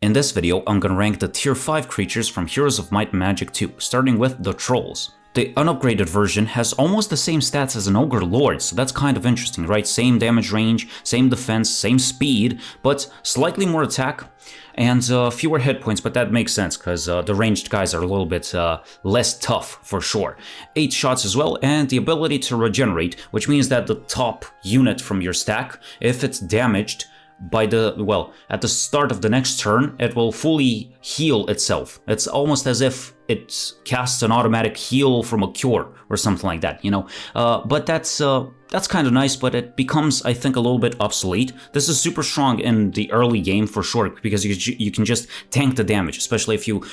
In this video, I'm gonna rank the tier 5 creatures from Heroes of Might and Magic 2, starting with the Trolls. The unupgraded version has almost the same stats as an Ogre Lord, so that's kind of interesting, right? Same damage range, same defense, same speed, but slightly more attack and fewer hit points, but that makes sense because the ranged guys are a little bit less tough for sure. 8 shots as well, and the ability to regenerate, which means that the top unit from your stack, if it's damaged, at the start of the next turn, it will fully heal itself. It's almost as if it casts an automatic heal from a cure or something like that, you know? But that's kind of nice, but it becomes, I think, a little bit obsolete. This is super strong in the early game for sure, because you can just tank the damage, especially if you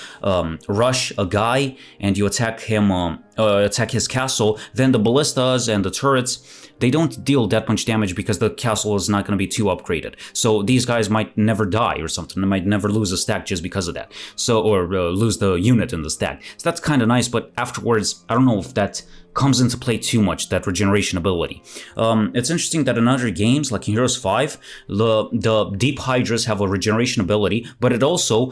rush a guy and you attack him, attack his castle, then the ballistas and the turrets, they don't deal that much damage because the castle is not going to be too upgraded. So these guys might never die or something. They might never lose a stack just because of that. So, or lose the unit in the stack. So that's kind of nice, but afterwards, I don't know if that comes into play too much, that regeneration ability. It's interesting that in other games, like in Heroes 5, the Deep Hydras have a regeneration ability, but it also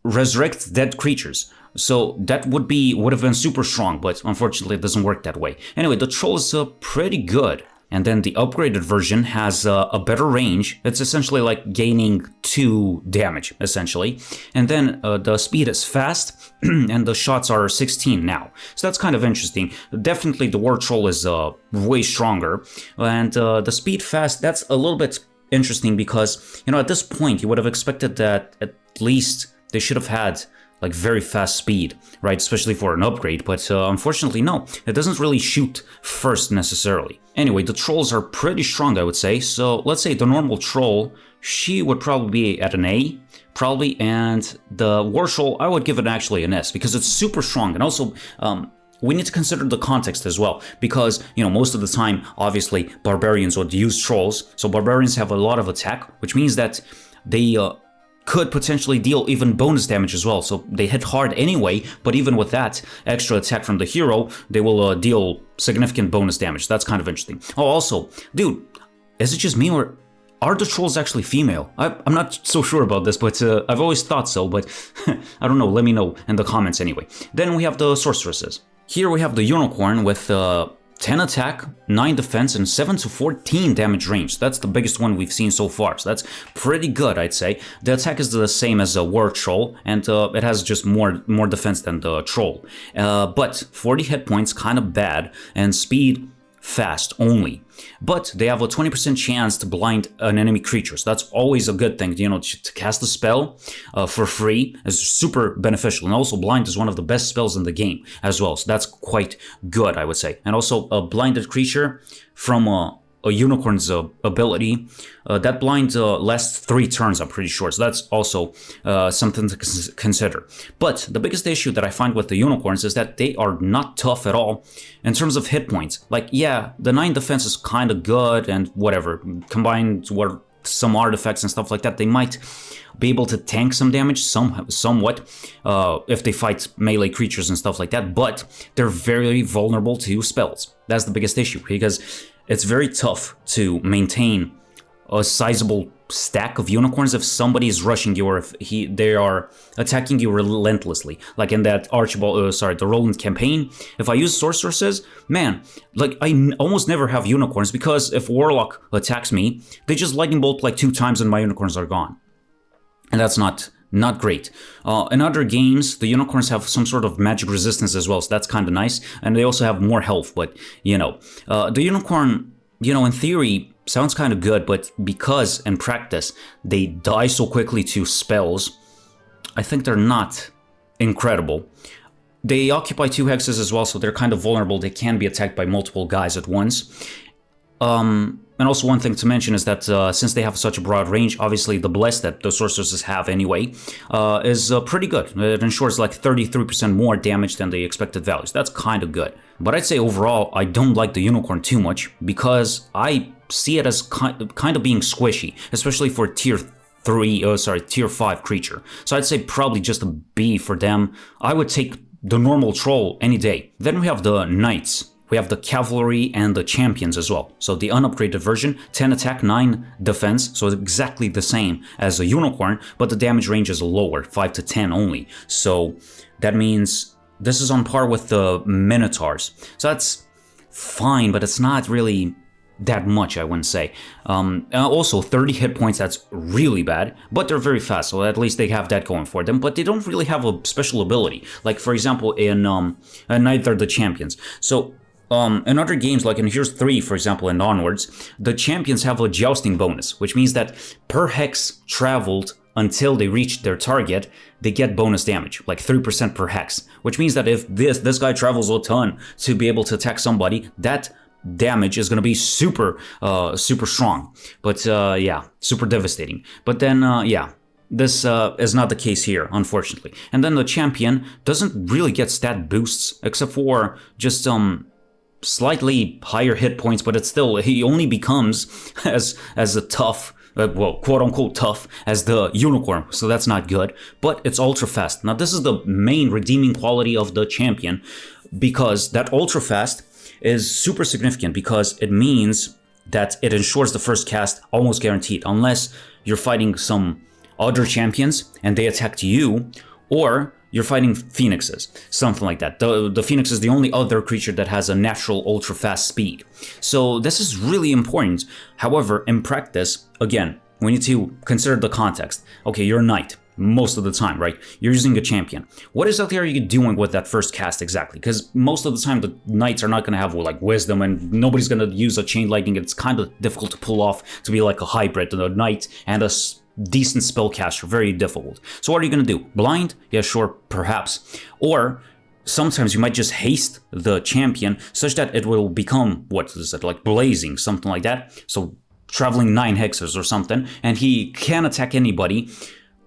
resurrects dead creatures. So that would have been super strong, but unfortunately it doesn't work that way. Anyway, the Troll is pretty good. And then the upgraded version has a better range. It's essentially like gaining 2 damage, essentially. And then the speed is fast, and the shots are 16 now. So that's kind of interesting. Definitely the War Troll is way stronger. And the speed fast, that's a little bit interesting because, you know, at this point, you would have expected that at least they should have had like very fast speed, right? Especially for an upgrade, but unfortunately, no. It doesn't really shoot first necessarily. Anyway, the Trolls are pretty strong, I would say. So let's say the normal Troll, she would probably be at an A, probably, and the War Troll, I would give it actually an S because it's super strong. And also, we need to consider the context as well, because, you know, most of the time, obviously, barbarians would use Trolls. So barbarians have a lot of attack, which means that they could potentially deal even bonus damage as well. So they hit hard anyway, but even with that extra attack from the hero, they will deal significant bonus damage. That's kind of interesting. Oh, also, dude, is it just me or are the Trolls actually female? I'm not so sure about this, but I've always thought so, but I don't know. Let me know in the comments anyway. Then we have the Sorceresses. Here we have the Unicorn with 10 attack, 9 defense, and 7 to 14 damage range. That's the biggest one we've seen so far, so that's pretty good, I'd say. The attack is the same as a War Troll, and it has just more defense than the Troll. But 40 hit points, kind of bad, and speed fast only. But they have a 20% chance to blind an enemy creature, so that's always a good thing. You know, to cast a spell for free is super beneficial, and also blind is one of the best spells in the game as well, so that's quite good, I would say. And also a blinded creature from a Unicorn's ability, that blind lasts 3 turns, I'm pretty sure, so that's also something to consider. But the biggest issue that I find with the Unicorns is that they are not tough at all in terms of hit points. Like, yeah, the 9 defense is kind of good and whatever, combined with some artifacts and stuff like that, they might be able to tank some damage somewhat if they fight melee creatures and stuff like that, but they're very vulnerable to spells. That's the biggest issue, because it's very tough to maintain a sizable stack of unicorns if somebody is rushing you or if they are attacking you relentlessly. Like in that the Roland campaign, if I use sorceresses, man, like I almost never have unicorns because if Warlock attacks me, they just lightning bolt like 2 times and my unicorns are gone. And that's not great. In other games, the unicorns have some sort of magic resistance as well, so that's kind of nice. And they also have more health, but, you know, the unicorn, you know, in theory, sounds kind of good, but because in practice they die so quickly to spells, I think they're not incredible. They occupy 2 hexes as well, so they're kind of vulnerable. They can be attacked by multiple guys at once. And also one thing to mention is that since they have such a broad range, obviously the Bless that the Sorceresses have anyway is pretty good. It ensures like 33% more damage than the expected values. That's kind of good. But I'd say overall, I don't like the Unicorn too much because I see it as kind of being squishy, especially for tier 5 creature. So I'd say probably just a B for them. I would take the normal Troll any day. Then we have the Knights, we have the cavalry and the champions as well. So the unupgraded version, 10 attack, 9 defense, so it's exactly the same as a unicorn, but the damage range is lower, 5 to 10 only. So that means this is on par with the minotaurs. So that's fine, but it's not really that much, I wouldn't say. Also, 30 hit points, that's really bad, but they're very fast, so at least they have that going for them, but they don't really have a special ability. Like, for example, in neither the champions. So, in other games, like in Heroes 3, for example, and onwards, the champions have a jousting bonus, which means that per hex traveled until they reach their target, they get bonus damage, like 3% per hex, which means that if this guy travels a ton to be able to attack somebody, that damage is going to be super strong, but yeah, super devastating. But then yeah, this is not the case here, unfortunately. And then the champion doesn't really get stat boosts except for just slightly higher hit points, but it's still, he only becomes as a tough, well, quote-unquote tough as the unicorn, so that's not good, but it's ultra fast. Now this is the main redeeming quality of the champion, because that ultra fast is super significant, because it means that it ensures the first cast almost guaranteed, unless you're fighting some other champions and they attacked you, or you're fighting phoenixes, something like that. The phoenix is the only other creature that has a natural ultra fast speed. So this is really important. However, in practice, again, we need to consider the context. Okay, you're a knight most of the time, right? You're using a champion. What exactly are you doing with that first cast exactly? Because most of the time the knights are not going to have like wisdom, and nobody's going to use a chain lightning. It's kind of difficult to pull off to be like a hybrid, a knight and a decent spellcaster, very difficult. So what are you going to do? Blind? Yeah, sure, perhaps. Or sometimes you might just haste the champion such that it will become, what is it, like blazing, something like that. So traveling 9 hexes or something, and he can attack anybody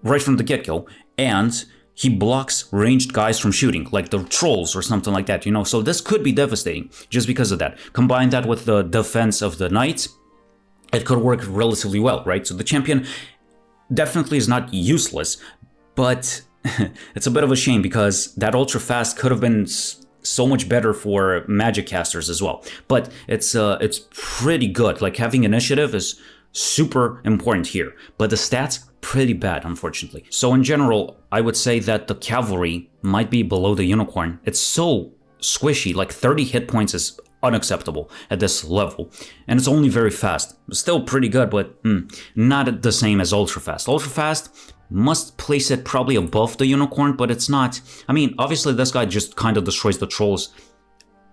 right from the get-go, and he blocks ranged guys from shooting, like the trolls or something like that, you know? So this could be devastating just because of that. Combine that with the defense of the knights, it could work relatively well, right? So the champion definitely is not useless, but it's a bit of a shame because that ultra fast could have been so much better for magic casters as well. But it's pretty good. Like, having initiative is super important here, but the stats pretty bad, unfortunately. So in general, I would say that the cavalry might be below the unicorn. It's so squishy, like 30 hit points is unacceptable at this level, and it's only very fast. Still pretty good, but not the same as ultra fast. Ultra fast must place it probably above the unicorn, but it's not. I mean, obviously this guy just kind of destroys the trolls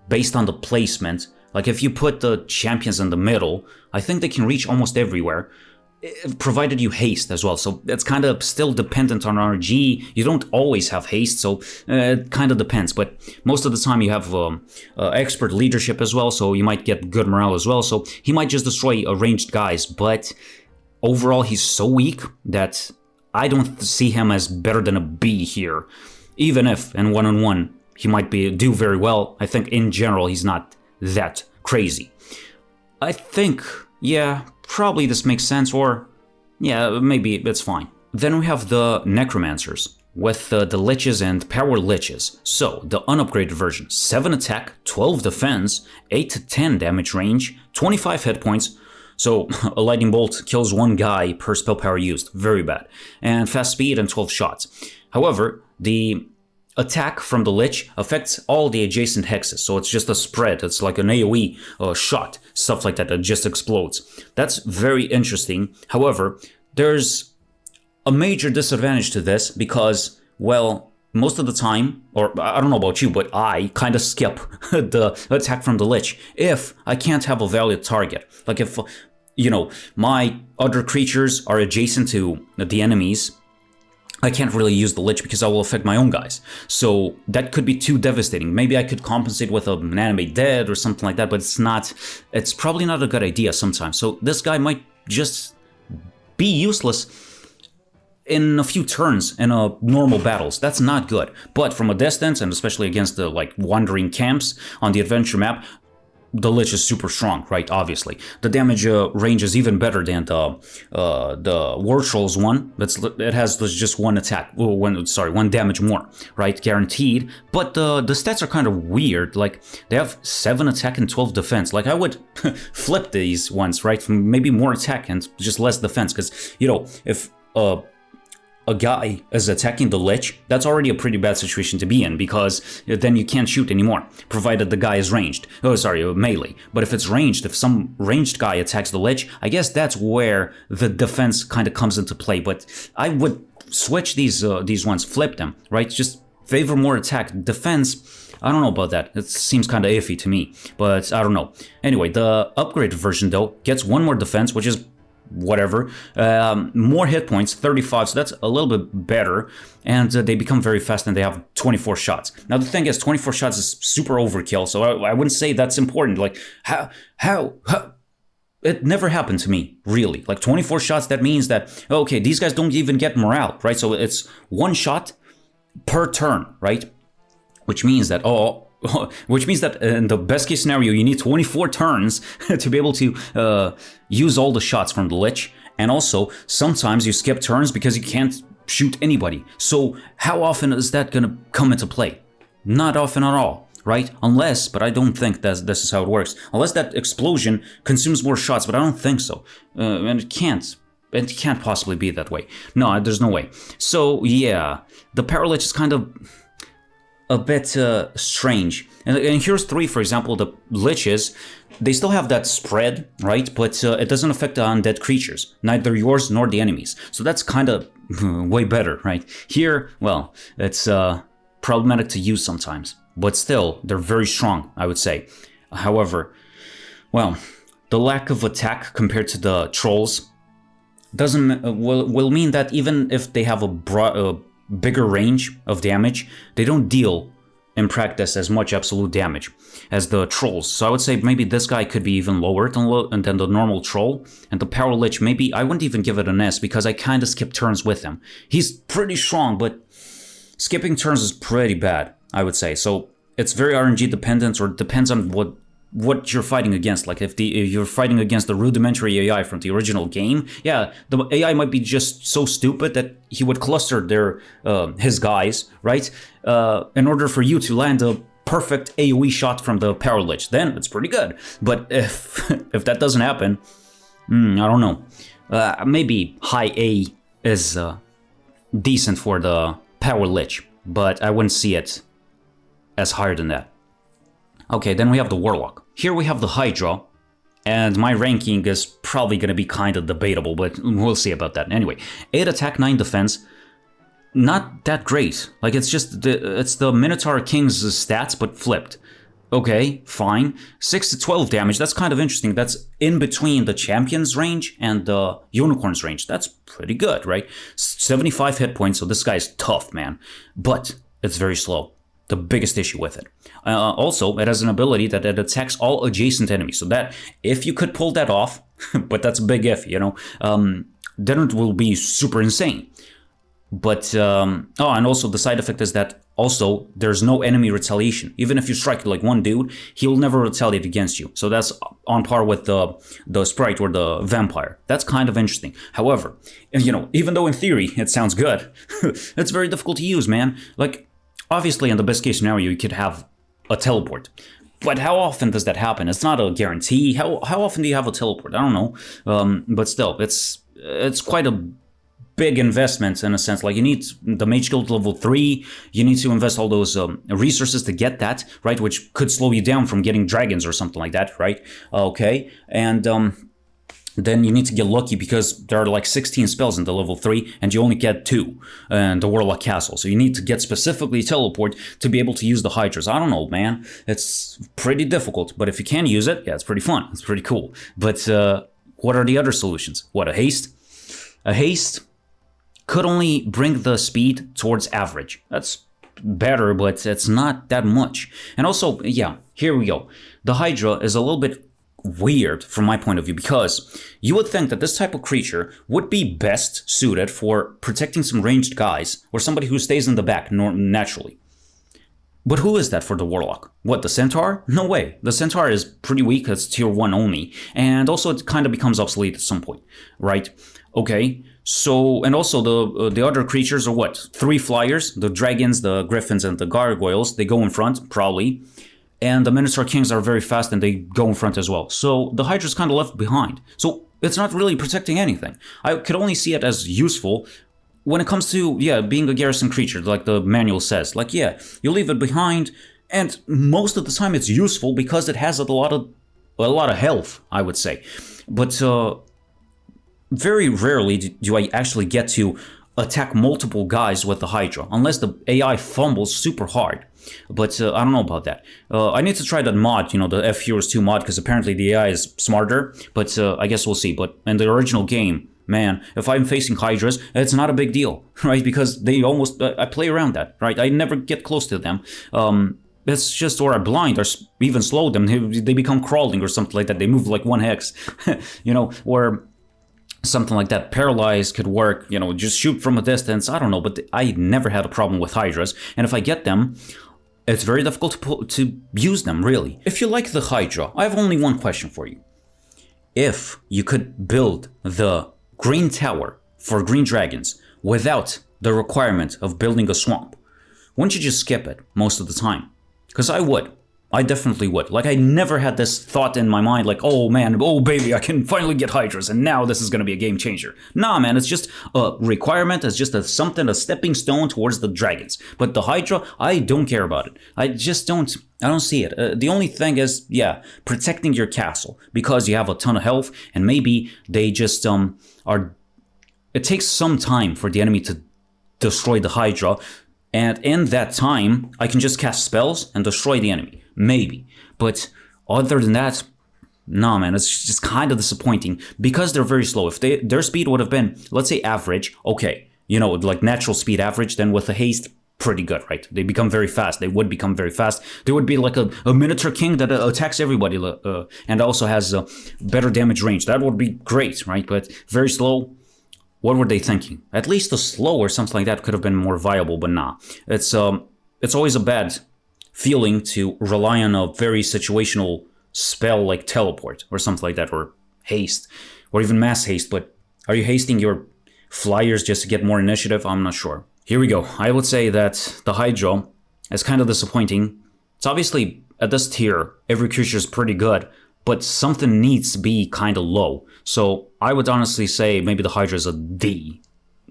based on the placement. Like, if you put the champions in the middle, I think they can reach almost everywhere, provided you haste as well. So it's kind of still dependent on RNG. You don't always have haste, so it kind of depends. But most of the time you have expert leadership as well, so you might get good morale as well. So he might just destroy ranged guys, but overall he's so weak that I don't see him as better than a B here. Even if in one-on-one he might do very well, I think in general he's not that crazy. I think, yeah, probably this makes sense, or yeah, maybe it's fine. Then we have the necromancers with the liches and power liches. So the unupgraded version, 7 attack, 12 defense, 8 to 10 damage range, 25 hit points. So a lightning bolt kills 1 guy per spell power used, very bad, and fast speed and 12 shots. However, the attack from the Lich affects all the adjacent hexes, so it's just a spread. It's like an AoE shot, stuff like that just explodes. That's very interesting. However, there's a major disadvantage to this because, well, most of the time, or I don't know about you, but I kind of skip the attack from the Lich if I can't have a valid target. Like, if, you know, my other creatures are adjacent to the enemies, I can't really use the Lich because I will affect my own guys. So that could be too devastating. Maybe I could compensate with an animate dead or something like that, but it's probably not a good idea sometimes. So this guy might just be useless in a few turns in normal battles. That's not good. But from a distance, and especially against the wandering camps on the adventure map, the Lich is super strong, right? Obviously, the damage range is even better than the War Trolls one. It has just one attack, one damage more, right? Guaranteed. But the stats are kind of weird. Like they have 7 attack and 12 defense. Like I would flip these ones, right? Maybe more attack and just less defense, because if a guy is attacking the Lich, that's already a pretty bad situation to be in, because then you can't shoot anymore, provided the guy is ranged. Melee. But if it's ranged, if some ranged guy attacks the Lich, I guess that's where the defense kind of comes into play. But I would switch these ones, flip them, right? Just favor more attack. Defense, I don't know about that. It seems kind of iffy to me, but I don't know. Anyway, the upgraded version, though, gets 1 more defense, which is whatever, more hit points, 35, so that's a little bit better, and they become very fast, and they have 24 shots. Now the thing is, 24 shots is super overkill, so I wouldn't say that's important. Like, how it never happened to me, really. Like 24 shots, that means that, okay, these guys don't even get morale, right? So it's 1 shot per turn, right? Which means that, in the best case scenario, you need 24 turns to be able to use all the shots from the Lich. And also, sometimes you skip turns because you can't shoot anybody. So how often is that going to come into play? Not often at all, right? Unless, but I don't think this is how it works. Unless that explosion consumes more shots, but I don't think so. And it can't. It can't possibly be that way. No, there's no way. So yeah, the Paralich is kind of a bit strange. And in Heroes 3, for example, the Liches, they still have that spread, right? But it doesn't affect the undead creatures, neither yours nor the enemies. So that's kind of way better, right? Here, well, it's problematic to use sometimes. But still, they're very strong, I would say. However, well, the lack of attack compared to the Trolls will mean that even if they have a bigger range of damage, they don't deal in practice as much absolute damage as the Trolls. So I would say maybe this guy could be even lower than the normal Troll. And the Paralich, maybe I wouldn't even give it an S, because I kind of skip turns with him. He's pretty strong, but skipping turns is pretty bad, I would say. So it's very RNG dependent, or depends on what you're fighting against. Like if you're fighting against the rudimentary AI from the original game, yeah, the AI might be just so stupid that he would cluster his guys, right? In order for you to land a perfect AoE shot from the Paralich, then it's pretty good. But if that doesn't happen, I don't know. Maybe high A is decent for the Paralich, but I wouldn't see it as higher than that. Okay, then we have the Warlock. Here we have the Hydra, and my ranking is probably going to be kind of debatable, but we'll see about that. Anyway, 8 attack, 9 defense. Not that great. Like, it's the Minotaur King's stats, but flipped. Okay, fine. 6 to 12 damage, that's kind of interesting. That's in between the Champion's range and the Unicorn's range. That's pretty good, right? 75 hit points, so this guy's tough, man. But it's very slow. The biggest issue with it. Also, it has an ability that it attacks all adjacent enemies. So that, if you could pull that off, but that's a big if, then it will be super insane. But, and also the side effect is that also there's no enemy retaliation. Even if you strike like one dude, he will never retaliate against you. So that's on par with the Sprite or the Vampire. That's kind of interesting. However, even though in theory it sounds good, it's very difficult to use, man. Like, obviously, in the best case scenario, you could have a teleport. But how often does that happen? It's not a guarantee. How often do you have a teleport? I don't know. But still, it's quite a big investment in a sense. Like, you need the Mage Guild level 3. You need to invest all those resources to get that, right? Which could slow you down from getting dragons or something like that, right? Okay. And then you need to get lucky, because there are like 16 spells in the level 3 and you only get 2 in the Warlock Castle. So you need to get specifically teleport to be able to use the Hydras. I don't know, man. It's pretty difficult, but if you can use it, yeah, it's pretty fun. It's pretty cool. But what are the other solutions? What, a haste? A haste could only bring the speed towards average. That's better, but it's not that much. And also, yeah, here we go. The Hydra is a little bit weird from my point of view, because you would think that this type of creature would be best suited for protecting some ranged guys or somebody who stays in the back naturally. But who is that for the Warlock? What, the Centaur? No way. The Centaur is pretty weak, it's tier 1 only, and also it kind of becomes obsolete at some point, right? Okay, so, and also the other creatures are what? 3 flyers, the dragons, the griffins, and the gargoyles, they go in front, probably, and the Minotaur Kings are very fast and they go in front as well. So the Hydra's kind of left behind. So it's not really protecting anything. I could only see it as useful when it comes to, yeah, being a garrison creature, like the manual says. Like, yeah, you leave it behind, and most of the time it's useful because it has a lot of health, I would say. But very rarely do I actually get to attack multiple guys with the Hydra, unless the AI fumbles super hard. But I don't know about that. I need to try that mod, the F Heroes 2 mod, because apparently the AI is smarter, but I guess we'll see. But in the original game, man, if I'm facing Hydras, it's not a big deal, right? Because they almost, I play around that, right? I never get close to them. It's just, or I blind, or even slow them. They become crawling or something like that. They move like 1 hex, or something like that. Paralyze could work, just shoot from a distance. I don't know, but I never had a problem with Hydras. And if I get them, it's very difficult to use them, really. If you like the Hydra, I have only one question for you. If you could build the Green Tower for green dragons without the requirement of building a swamp, wouldn't you just skip it most of the time? Because I would. I definitely would. Like, I never had this thought in my mind like, oh man, oh baby, I can finally get Hydras and now this is going to be a game changer. Nah, man, it's just a requirement. It's just a stepping stone towards the dragons. But the Hydra, I don't care about it. I don't see it. The only thing is, yeah, protecting your castle because you have a ton of health and maybe they just it takes some time for the enemy to destroy the Hydra. And in that time, I can just cast spells and destroy the enemy. Maybe. But other than that, nah, man, it's just kind of disappointing because they're very slow. If their speed would have been, let's say, average, okay, like natural speed average, then with the haste, pretty good, right? They become very fast. They would become very fast. They would be like a Minotaur King that attacks everybody and also has better damage range. That would be great, right? But very slow. What were they thinking? At least a slow or something like that could have been more viable, but nah. It's always a bad feeling to rely on a very situational spell like teleport or something like that, or haste, or even mass haste. But are you hasting your flyers just to get more initiative? I'm not sure. Here we go. I would say that the Hydra is kind of disappointing. It's obviously at this tier, every creature is pretty good, but something needs to be kind of low. So I would honestly say maybe the Hydra is a D.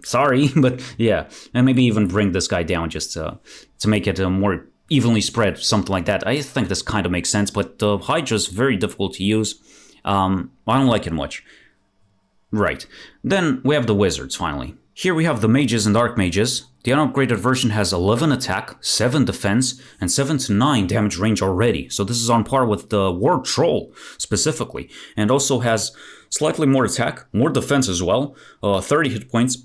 Sorry, but yeah, and maybe even bring this guy down just to make it more evenly spread, something like that. I think this kind of makes sense, but the Hydra is very difficult to use. I don't like it much. Right. Then we have the Wizards, finally. Here we have the Mages and Archmages. The unupgraded version has 11 attack, 7 defense, and 7 to 9 damage range already. So this is on par with the War Troll, specifically. And also has slightly more attack, more defense as well, 30 hit points.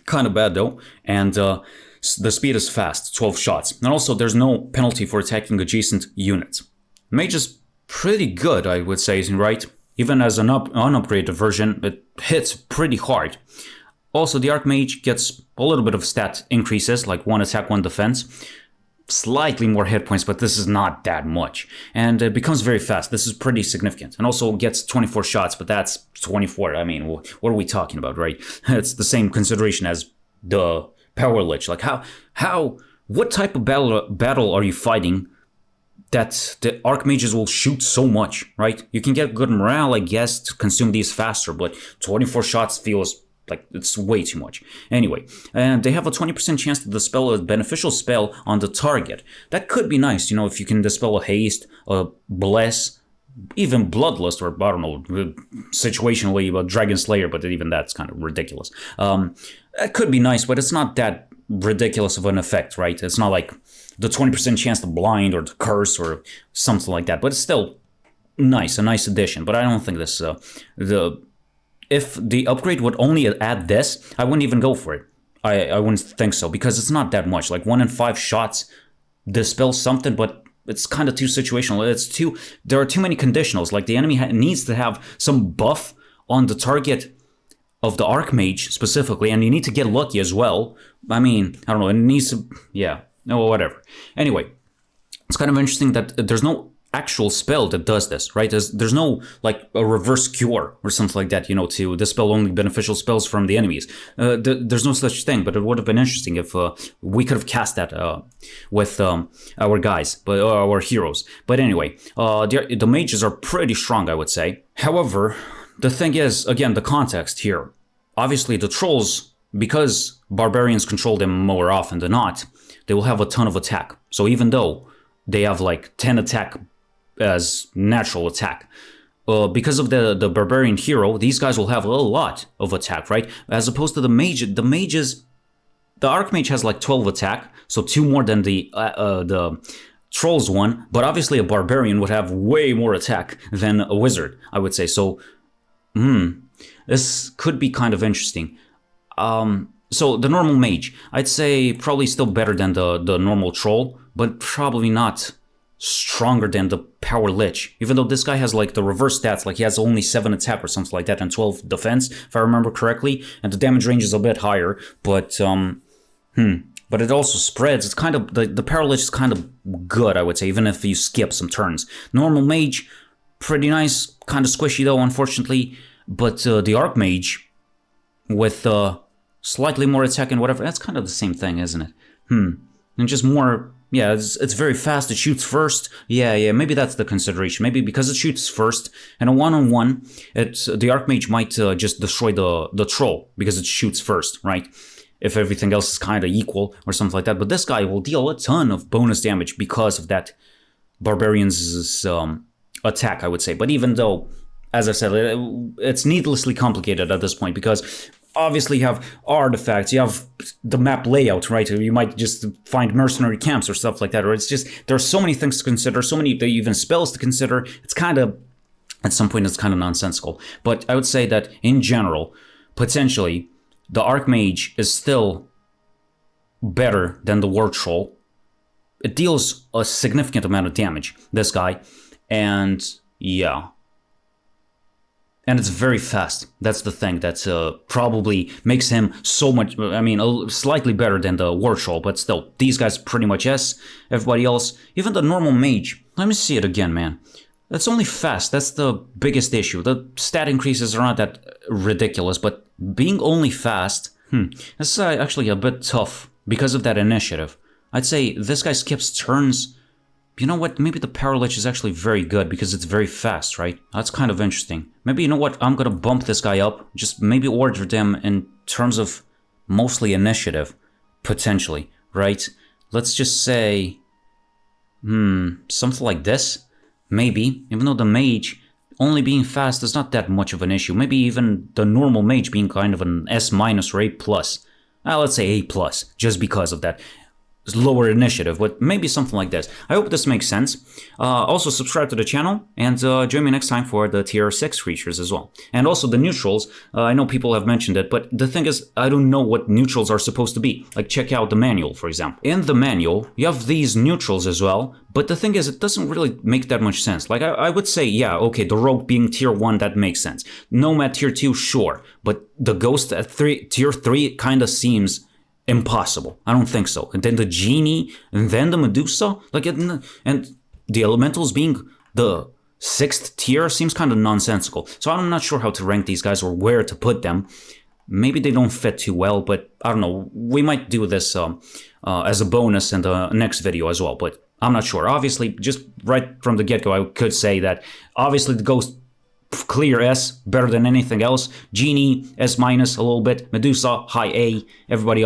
Kind of bad though. And the speed is fast, 12 shots. And also there's no penalty for attacking adjacent units. Mage is pretty good, I would say, right? Even as an unupgraded version, it hits pretty hard. Also, the Archmage gets a little bit of stat increases, like 1 attack, 1 defense. Slightly more hit points, but this is not that much. And it becomes very fast. This is pretty significant. And also gets 24 shots, but that's 24. I mean, what are we talking about, right? It's the same consideration as the Power Lich. Like, what type of battle are you fighting that the Archmages will shoot so much, right? You can get good morale, I guess, to consume these faster, but 24 shots feels like it's way too much. Anyway, and they have a 20% chance to dispel a beneficial spell on the target. That could be nice, if you can dispel a haste, a bless, even bloodlust, or I don't know, situationally a Dragon Slayer, but even that's kind of ridiculous. That could be nice, but it's not that ridiculous of an effect, right? It's not like the 20% chance to blind or to curse or something like that, but it's still nice, a nice addition. But I don't think this, if the upgrade would only add this, I wouldn't even go for it. I wouldn't think so, because it's not that much. Like 1 in 5 shots dispels something, but it's kind of too situational. There are too many conditionals. Like the enemy needs to have some buff on the target of the Archmage specifically, and you need to get lucky as well. I mean, I don't know, it needs to, yeah, no, whatever. Anyway, It's kind of interesting that there's no actual spell that does this, right? There's no like a reverse cure or something like that, to dispel only beneficial spells from the enemies. There's no such thing, but it would have been interesting if we could have cast that with our guys, but our heroes. But anyway, the mages are pretty strong, I would say. However, the thing is, again, the context here. Obviously, the trolls, because barbarians control them more often than not, they will have a ton of attack. So even though they have like 10 attack as natural attack, because of the barbarian hero, these guys will have a lot of attack, right? As opposed to the mage, the archmage has like 12 attack, so 2 more than the trolls one, but obviously a barbarian would have way more attack than a wizard, I would say. So, this could be kind of interesting. So the normal mage, I'd say probably still better than the normal troll, but probably not stronger than the power lich. Even though this guy has like the reverse stats, like he has only 7 attack or something like that and 12 defense, if I remember correctly, and the damage range is a bit higher, but but it also spreads. It's kind of, the power lich is kind of good, I would say, even if you skip some turns. Normal mage, pretty nice, kind of squishy though, unfortunately, but the archmage with slightly more attack and whatever, that's kind of the same thing, isn't it? And just more. Yeah, it's very fast, it shoots first. Yeah, maybe that's the consideration. Maybe because it shoots first, and a one-on-one, the Archmage might just destroy the troll, because it shoots first, right? If everything else is kind of equal, or something like that. But this guy will deal a ton of bonus damage because of that Barbarian's attack, I would say. But even though, as I said, it's needlessly complicated at this point, because obviously you have artifacts, you have the map layout, right? You might just find mercenary camps or stuff like that, or it's just, there are so many things to consider, so many even spells to consider. It's kind of, at some point, it's kind of nonsensical. But I would say that in general, potentially, the Archmage is still better than the War Troll. It deals a significant amount of damage, this guy, and yeah. And it's very fast. That's the thing that probably makes him so much, slightly better than the War Troll, but still, these guys pretty much S. Everybody else, even the normal mage, let me see it again, man. It's only fast, that's the biggest issue. The stat increases are not that ridiculous, but being only fast, that's actually a bit tough because of that initiative. I'd say this guy skips turns. You know what, maybe the Power Lich is actually very good because it's very fast, right? That's kind of interesting. Maybe, you know what, I'm gonna bump this guy up, just maybe order them in terms of mostly initiative, potentially, right? Let's just say, something like this, maybe, even though the mage only being fast is not that much of an issue. Maybe even the normal mage being kind of an S- or A+. Let's say A+, just because of that. Lower initiative, but maybe something like this. I hope this makes sense. Also, subscribe to the channel, and join me next time for the tier 6 creatures as well. And also the neutrals, I know people have mentioned it, but the thing is, I don't know what neutrals are supposed to be. Like, check out the manual, for example. In the manual, you have these neutrals as well, but the thing is, it doesn't really make that much sense. Like, I would say, yeah, okay, the rogue being tier 1, that makes sense. Nomad tier 2, sure, but the ghost at tier 3 kind of seems impossible. I don't think so. And then the genie, and then the Medusa, like, and the elementals being the 6th tier seems kind of nonsensical. So I'm not sure how to rank these guys or where to put them. Maybe they don't fit too well, but I don't know. We might do this as a bonus in the next video as well, but I'm not sure. Obviously, just right from the get-go, I could say that obviously the ghost, clear S, better than anything else. Genie, S- a little bit. Medusa, high A. Everybody,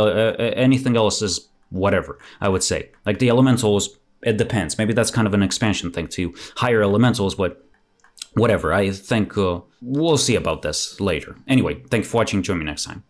anything else is whatever, I would say. Like the elementals, it depends. Maybe that's kind of an expansion thing to higher elementals, but whatever. I think we'll see about this later. Anyway, thank you for watching. Join me next time.